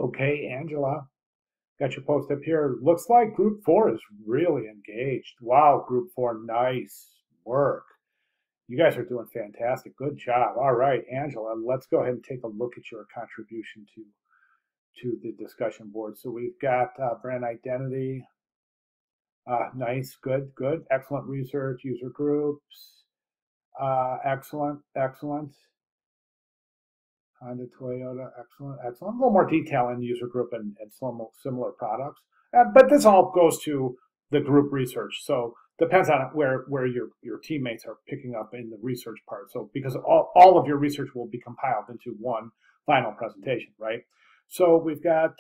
Okay, Angela, got your post up here. Looks like group four is really engaged. Wow, group four, nice work. You guys are doing fantastic. Good job. All right, Angela, let's go ahead and take a look at your contribution to the discussion board. So we've got brand identity. Nice, good, good. Excellent research, user groups. Excellent, excellent. Honda, Toyota, excellent, excellent. A little more detail in user group and some similar products. But this all goes to the group research. So depends on where your teammates are picking up in the research part. So because all of your research will be compiled into one final presentation, right? So we've got,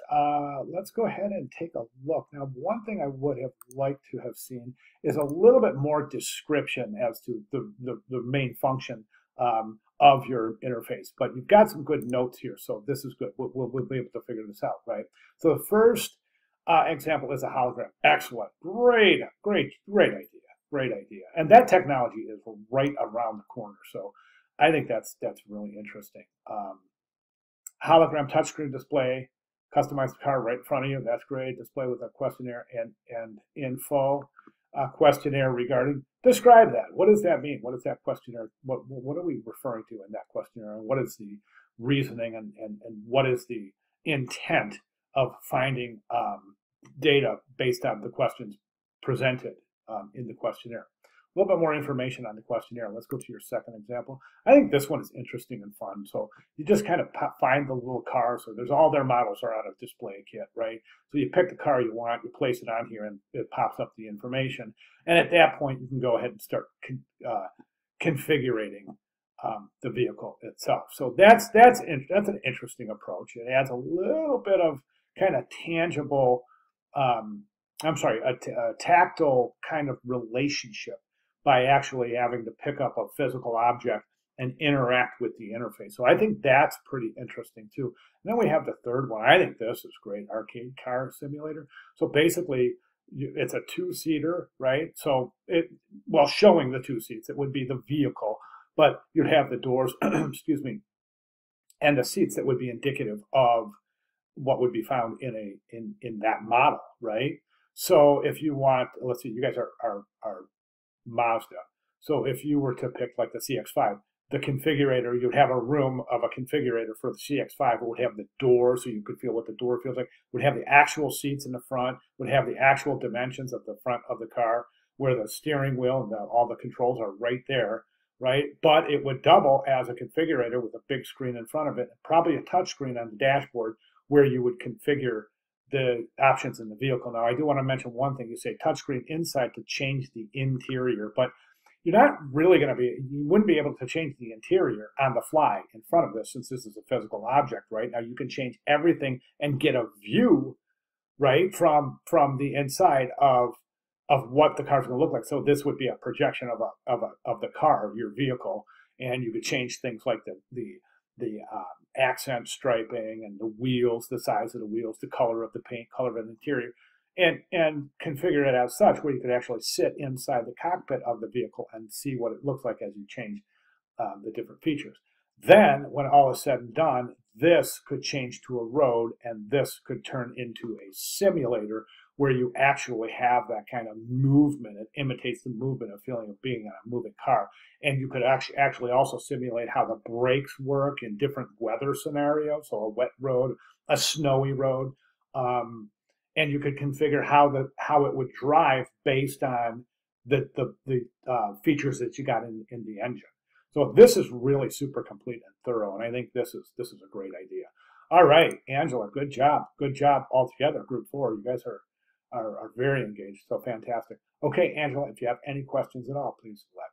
let's go ahead and take a look. Now, one thing I would have liked to have seen is a little bit more description as to the main function of your interface. But you've got some good notes here, so this is good. We'll be able to figure this out, right? So the first example is a hologram. Excellent, great idea, great idea. And that technology is right around the corner. So I think that's really interesting. Hologram touchscreen display, customize the car right in front of you. That's great. Display with a questionnaire and info. Questionnaire regarding, describe that. What does that mean? What is that questionnaire? What are we referring to in that questionnaire? And what is the reasoning and what is the intent of finding data based on the questions presented in the questionnaire? A little bit more information on the questionnaire. Let's go to your second example. I think this one is interesting and fun. So you just kind of find the little car. So there's all their models are on a display kit, right? So you pick the car you want, you place it on here, and it pops up the information. And at that point, you can go ahead and start configuring the vehicle itself. So that's an interesting approach. It adds a little bit of kind of tangible, a tactile kind of relationship by actually having to pick up a physical object and interact with the interface. So I think that's pretty interesting too. And then we have the third one. I think this is great, arcade car simulator. So basically, it's a two-seater, right? So showing the two seats, it would be the vehicle, but you'd have the doors, excuse me, and the seats that would be indicative of what would be found in that model, right? So if you want, let's see, you guys are Mazda. So if you were to pick like the CX-5, the configurator, you'd have a room of a configurator for the CX-5. It would have the door, so you could feel what the door feels like. Would have the actual seats in the front. Would have the actual dimensions of the front of the car, where the steering wheel and all the controls are right there, right? But it would double as a configurator with a big screen in front of it, probably a touch screen on the dashboard where you would configure the options in the vehicle. Now, I do want to mention one thing. You say touchscreen inside to change the interior, but you're not really going to you wouldn't be able to change the interior on the fly in front of this, since this is a physical object, right? Now you can change everything and get a view, right, from the inside of what the car's going to look like. So this would be a projection of the car, your vehicle, and you could change things like the accent striping and the wheels, the size of the wheels, the color of the paint, color of the interior, and configure it as such where you could actually sit inside the cockpit of the vehicle and see what it looks like as you change the different features. Then, when all is said and done, this could change to a road, and this could turn into a simulator where you actually have that kind of movement. It imitates the movement of feeling of being in a moving car. And you could actually also simulate how the brakes work in different weather scenarios, so a wet road, a snowy road, and you could configure how it would drive based on the features that you got in the engine. So this is really super complete and thorough, and I think this is a great idea. All right, Angela, good job altogether. Group 4, you guys are very engaged, so fantastic. Okay, Angela, if you have any questions at all, please let